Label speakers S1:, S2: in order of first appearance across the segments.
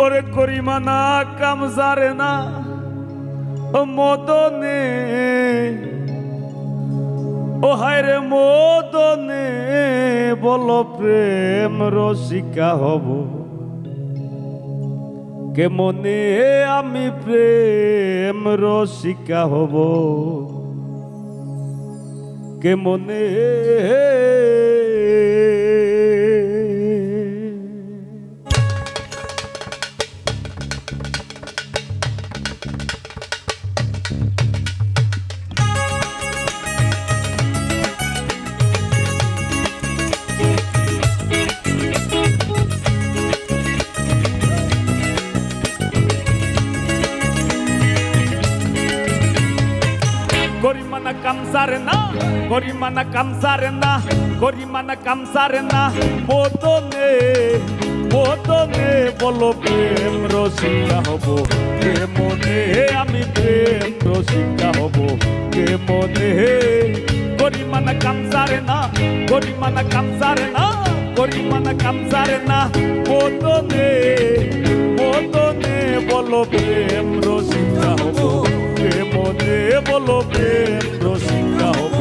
S1: ওরে করিমানা কামজারে না মদনে, ও হায় রে মদনে, বলো প্রেম রসিকা হব কেমনে আমি প্রেম রসিকা হব কেমনে। গরিমানা কামসারে না, গরিমানা কামসারে না, গরিমানা কামসারে না মদনে, মদনে, বলো প্রেম রসিকা হব কেমনে আমি প্রেম রসিকা হব কেমনে। গরিমানা কামসারে না, গরিমানা কামসারে না, গরিমানা কামসারে না মদনে, মদনে, বলো প্রেম রসিকা হব কেমনে, বলো প্রেম রসিকা হব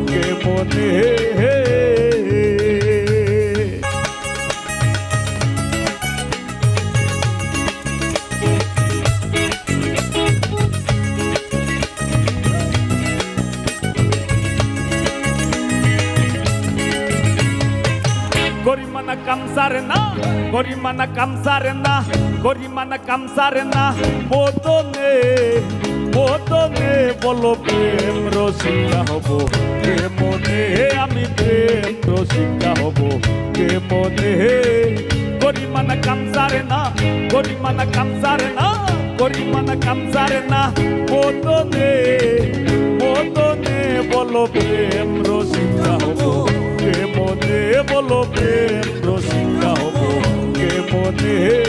S1: কেমনে। গরিমানা কামসারে না, গরিমানা কামসারে না, গরিমানা কামসারে না মদনে, মদনে, বলো প্রেম রসিকা হব কেমনে আমি প্রেম রসিকা হব কেমনে। গরিমানা কামসারে না, গরিমানা কামসারে না, গরিমানা কামসারে না মদনে, মদনে, বলো প্রেম রসিকা হব কেমনে, বলো প্রেম রসিকা হব কেমনে।